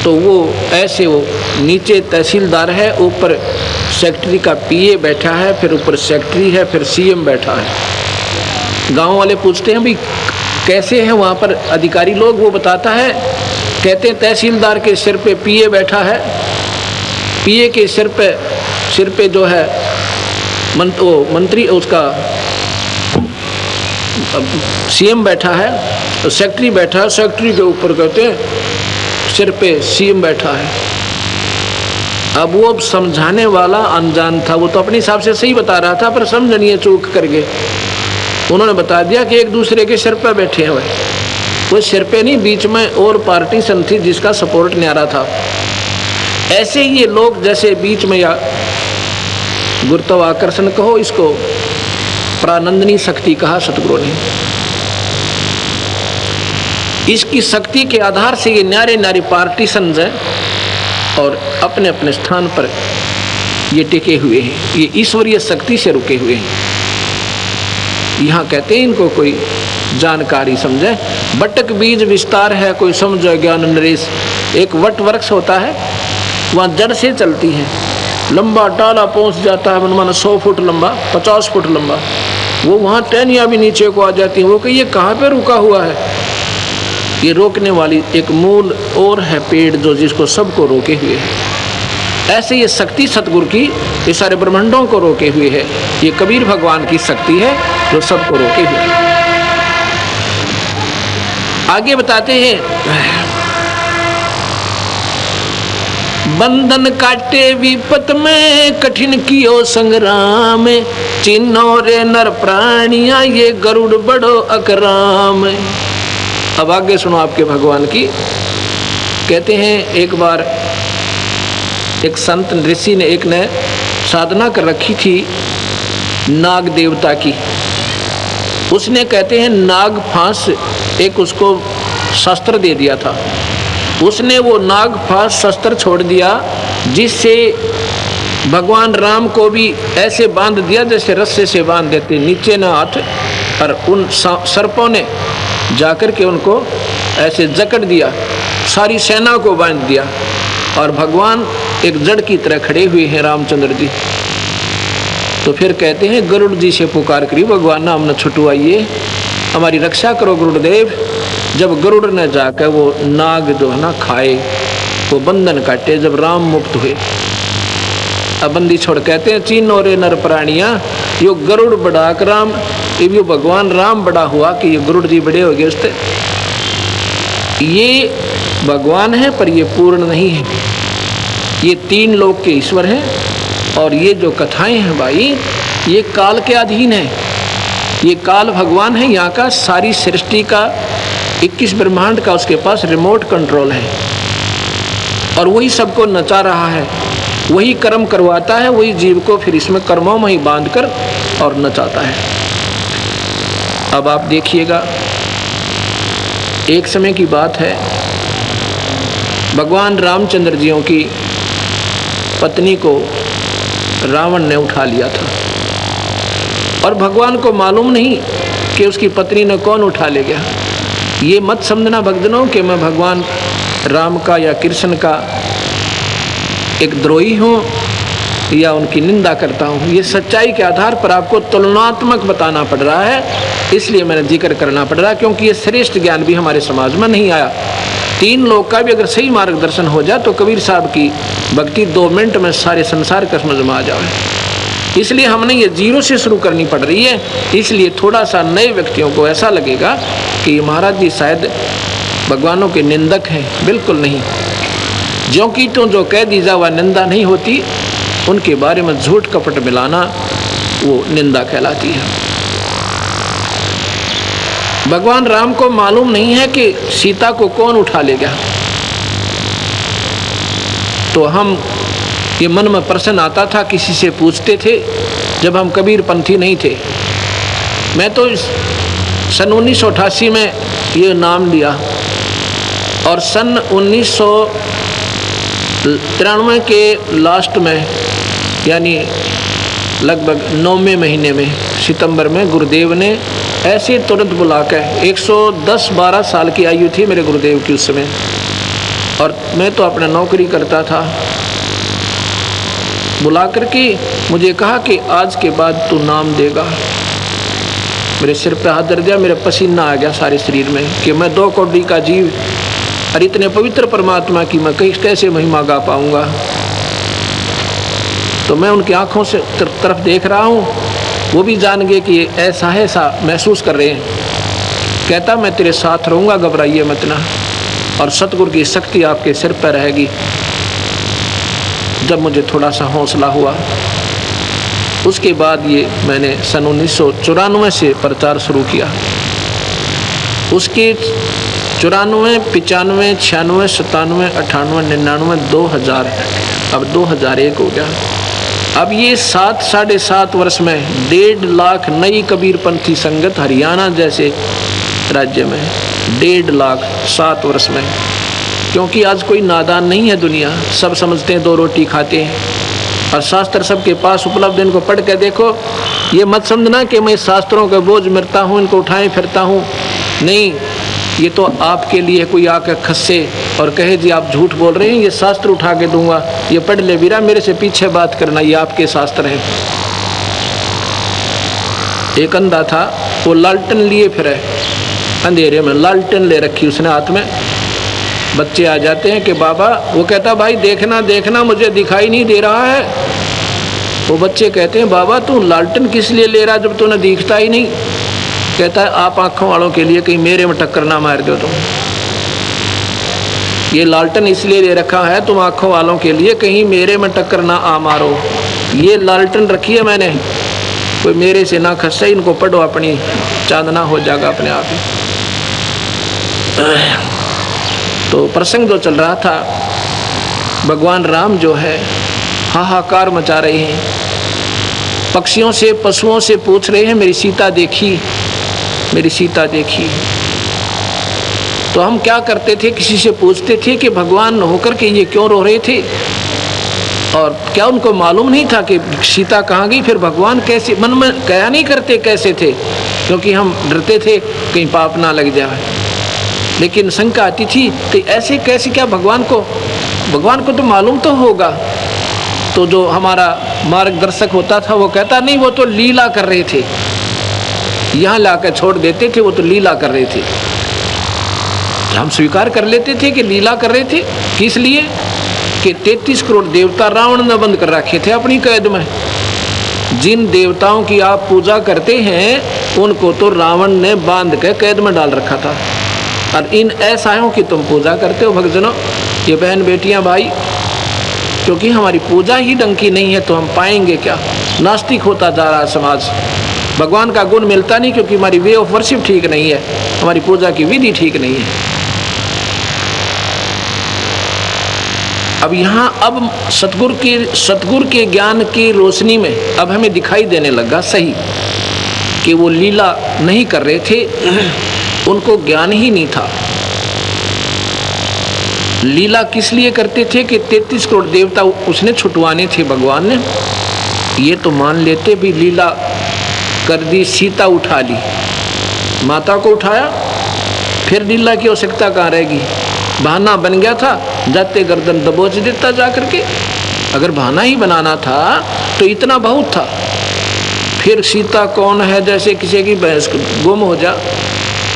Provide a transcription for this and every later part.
तो वो ऐसे, वो नीचे तहसीलदार है, ऊपर सेक्रेटरी का पीए बैठा है, फिर ऊपर सेक्रेटरी है, फिर सीएम बैठा है। गांव वाले पूछते हैं भाई कैसे हैं वहाँ पर अधिकारी लोग, वो बताता है, कहते हैं तहसीलदार के सिर पे पीए बैठा है, पीए के सिर पे जो है मंत्री उसका सीएम बैठा है, तो सेक्रेटरी बैठा है, सेक्रेटरी के ऊपर कहते हैं सिर पे सीएम बैठा है। अब वो समझाने वाला अनजान था, वो तो अपने हिसाब से सही बता रहा था, पर समझनिए चूक कर गए। उन्होंने बता दिया कि एक दूसरे के सिर पे बैठे हुए, वो सिर पे नहीं, बीच में और पार्टी सन थी जिसका सपोर्ट न्यारा था। ऐसे ही ये लोग जैसे बीच में, या गुरुत्वाकर्षण कहो, इसको प्रानंदनी शक्ति कहा सतगुरु ने, इसकी शक्ति के आधार से ये न्यारे न्यारे पार्टीशन है और अपने अपने स्थान पर ये टिके हुए हैं, ये ईश्वरीय शक्ति से रुके हुए हैं। यहाँ कहते हैं इनको कोई जानकारी समझे, बटक बीज विस्तार है, कोई समझो ज्ञान नरेश। एक वट वृक्ष होता है, वहाँ जड़ से चलती है, लंबा टाला पहुँच जाता है, मन 100 फुट लंबा, 50 फुट लंबा, वो वहाँ टहनियाँ भी नीचे को आ जाती हैं। वो कहिए कहाँ पे रुका हुआ है, ये रोकने वाली एक मूल और है पेड़ जो जिसको सबको रोके हुए है। ऐसे ये शक्ति सतगुरु की ये सारे ब्रह्मांडों को रोके हुए है। ये कबीर भगवान की शक्ति है जो सबको रोके हुए है। आगे बताते हैं, बंधन काटे विपत में, कठिन कियो संग्राम, चिन्हो रे नर प्राणिया, ये गरुड़ बड़ो अकराम। अब आगे सुनो आपके भगवान की। कहते हैं एक बार एक संत ऋषि ने, एक ने साधना कर रखी थी नाग देवता की। उसने कहते हैं नाग फांस एक उसको शस्त्र दे दिया था। उसने वो नाग फांस शस्त्र छोड़ दिया, जिससे भगवान राम को भी ऐसे बांध दिया जैसे रस्से से बांध देते, नीचे ना हाथ, और उन सर्पों ने जाकर के उनको ऐसे जकड़ दिया, सारी सेना को बांध दिया, और भगवान एक जड़ की तरह खड़े हुए हैं रामचंद्र जी। तो फिर कहते हैं गरुड़ जी से पुकार करी, भगवान नाम न छुटवाइए, हमारी रक्षा करो गुरुदेव। जब गरुड़ ने जाकर वो नाग जो है ना खाए, वो बंधन काटे, जब राम मुक्त हुए, अब बंदी छोड़, कहते हैं चीनो रे नर प्राणिया, यो गरुड़ बड़ा राम, ये भगवान राम बड़ा हुआ कि ये गरुड़ जी बड़े हो गए उससे। ये भगवान है पर ये पूर्ण नहीं है, ये 3 लोक के ईश्वर हैं। और ये जो कथाएं हैं भाई, ये काल के अधीन है, ये काल भगवान है, यहाँ का सारी सृष्टि का 21 ब्रह्मांड का उसके पास रिमोट कंट्रोल है, और वही सबको नचा रहा है, वही कर्म करवाता है, वही जीव को फिर इसमें कर्मों में ही बांध कर और नचाता है। अब आप देखिएगा, एक समय की बात है, भगवान रामचंद्र जियों की पत्नी को रावण ने उठा लिया था, और भगवान को मालूम नहीं कि उसकी पत्नी ने कौन उठा ले गया। ये मत समझना भक्तजनों कि मैं भगवान राम का या कृष्ण का एक द्रोही हूँ या उनकी निंदा करता हूँ। ये सच्चाई के आधार पर आपको तुलनात्मक बताना पड़ रहा है, इसलिए मैंने जिक्र करना पड़ रहा है, क्योंकि ये श्रेष्ठ ज्ञान भी हमारे समाज में नहीं आया। 3 लोग का भी अगर सही मार्गदर्शन हो जाए तो कबीर साहब की भक्ति 2 मिनट में सारे संसार का समझ में आ जाए। इसलिए हमने ये 0 से शुरू करनी पड़ रही है। इसलिए थोड़ा सा नए व्यक्तियों को ऐसा लगेगा कि महाराज जी शायद भगवानों के निंदक हैं, बिल्कुल नहीं। ज्यों की तो जो कह दी जा वह निंदा नहीं होती, उनके बारे में झूठ कपट मिलाना वो निंदा कहलाती है। भगवान राम को मालूम नहीं है कि सीता को कौन उठा ले गया, तो हम ये मन में प्रश्न आता था, किसी से पूछते थे जब हम कबीर पंथी नहीं थे। मैं तो सन 1988 में ये नाम लिया, और सन 1993 के लास्ट में, यानी लगभग 9वें महीने में, सितंबर में, गुरुदेव ने ऐसे तुरंत बुलाकर, 110-12 साल की आयु थी मेरे गुरुदेव की उस समय, और मैं तो अपना नौकरी करता था। बुला करके मुझे कहा कि आज के बाद तू नाम देगा। मेरे सिर पे हाथ धर दिया, मेरा पसीना आ गया सारे शरीर में कि मैं 2 कौड़ी का जीव और इतने पवित्र परमात्मा की मैं कैसे महिमा गा पाऊंगा। तो मैं उनकी आंखों से तरफ देख रहा हूँ, वो भी जान गए कि ऐसा है, ऐसा महसूस कर रहे हैं। कहता मैं तेरे साथ रहूँगा, घबराइए मत ना, और सतगुरु की शक्ति आपके सिर पर रहेगी। जब मुझे थोड़ा सा हौसला हुआ, उसके बाद ये मैंने सन 1994 से प्रचार शुरू किया। उसके 94, 95, 96, 97, 98, 99, 2000, अब 2001 हो गया। अब ये 7 साढ़े 7 वर्ष में 1.5 लाख नई कबीरपंथी संगत हरियाणा जैसे राज्य में 1.5 लाख 7 वर्ष में। क्योंकि आज कोई नादान नहीं है दुनिया, सब समझते हैं 2 रोटी खाते हैं और शास्त्र सबके पास उपलब्ध। इनको पढ़ के देखो, ये मत समझना कि मैं शास्त्रों का बोझ मिरता हूँ, इनको उठाए फिरता हूँ, नहीं। ये तो आपके लिए कोई आकर खस्से और कहे जी आप झूठ बोल रहे हैं, ये शास्त्र उठा के दूंगा, ये पढ़ ले वीरा, मेरे से पीछे बात करना, ये आपके शास्त्र हैं। एक अंधा था, वो लालटेन लिए फिरे, अंधेरे में लालटेन ले रखी उसने हाथ में। बच्चे आ जाते हैं कि बाबा, वो कहता भाई देखना देखना मुझे दिखाई नहीं दे रहा है। वो बच्चे कहते हैं बाबा तू लालटेन किस लिए ले रहा जब तुम्हें दिखता ही नहीं। कहता है आप आंखों वालों के लिए कहीं मेरे में टक्कर ना मार दो तुम। ये लालटेन इसलिए ले रखा है तुम आंखों वालों के लिए कहीं मेरे में टक्कर ना आ मारो। ये लालटेन रखी है मैंने, कोई मेरे से ना खस्से, इनको पढ़ो, अपनी चांदना हो जाएगा अपने आप ही। तो प्रसंग जो चल रहा था, भगवान राम जो है हाहाकार मचा रहे हैं, पक्षियों से पशुओं से पूछ रहे हैं मेरी सीता देखी, मेरी सीता देखी। तो हम क्या करते थे, किसी से पूछते थे कि भगवान होकर के ये क्यों रो रहे थे, और क्या उनको मालूम नहीं था कि सीता कहाँ गई। फिर भगवान कैसे, मन में कया नहीं करते कैसे थे, क्योंकि हम डरते थे कहीं पाप ना लग जाए। लेकिन शंका आती थी कि ऐसे कैसे, क्या भगवान को तो मालूम तो होगा। तो जो हमारा मार्गदर्शक होता था वो कहता नहीं, वो तो लीला कर रहे थे, यहाँ लाकर छोड़ देते थे, वो तो लीला कर रहे थे। हम स्वीकार कर लेते थे कि लीला कर रहे थे। किस लिए कि 33 करोड़ देवता रावण ने बंद कर रखे थे अपनी कैद में। जिन देवताओं की आप पूजा करते हैं उनको तो रावण ने बांध के कैद में डाल रखा था, और इन ऐसाओं की तुम पूजा करते हो। भक्तजनों, ये बहन बेटियां भाई, क्योंकि हमारी पूजा ही ढंग की नहीं है तो हम पाएंगे क्या। नास्तिक होता जा रहा है समाज, भगवान का गुण मिलता नहीं क्योंकि हमारी वे ऑफ वर्शिप ठीक नहीं है, हमारी पूजा की विधि ठीक नहीं है। अब यहाँ अब सतगुरु के ज्ञान की रोशनी में अब हमें दिखाई देने लगा सही कि वो लीला नहीं कर रहे थे, उनको ज्ञान ही नहीं था। लीला किस लिए करते थे कि 33 करोड़ देवता उसने छुटवाने थे भगवान ने। ये तो मान लेते भी लीला कर दी, सीता उठा ली, माता को उठाया, फिर लीला की आवश्यकता कहाँ रहेगी। बहाना बन गया था, जाते गर्दन दबोच देता जा करके। अगर बहाना ही बनाना था तो इतना बहुत था। फिर सीता कौन है, जैसे किसी की भैंस गुम हो जा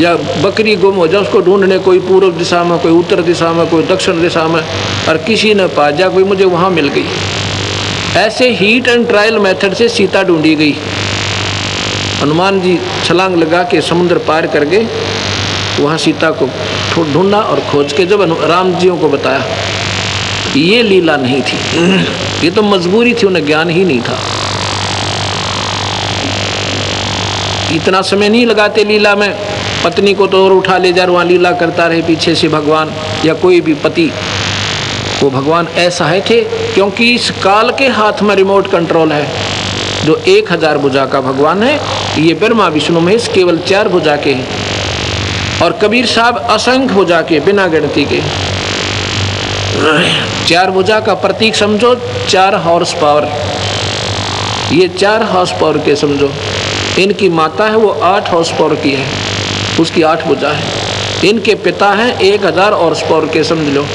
या बकरी गुम हो जा, उसको ढूंढने कोई पूर्व दिशा में, कोई उत्तर दिशा में, कोई दक्षिण दिशा में, और किसी ने पा जा, कोई मुझे वहाँ मिल गई। ऐसे हीट एंड ट्रायल मेथड से सीता ढूंढी गई। हनुमान जी छलांग लगा के समुद्र पार कर गए, वहाँ सीता को ढूंढा और खोज के जब राम जियों को बताया। ये लीला नहीं थी, ये तो मजबूरी थी, उन्हें ज्ञान ही नहीं था। इतना समय नहीं लगाते लीला में, पत्नी को तो और उठा ले जा, वहाँ लीला करता रहे पीछे से भगवान या कोई भी पति। वो भगवान ऐसा है थे क्योंकि इस काल के हाथ में रिमोट कंट्रोल है। जो 1000 भुजा का भगवान है, ये ब्रह्मा विष्णु महेश केवल 4 भुजा के हैं, और कबीर साहब असंख्य भुजा के, बिना गिनती के। 4 भुजा का प्रतीक समझो 4 हॉर्स पावर, ये 4 हॉर्स पावर के समझो। इनकी माता है वो 8 हॉर्स पावर की है, उसकी 8 भुजा है। इनके पिता हैं 1000 हॉर्स पावर के, समझ लो।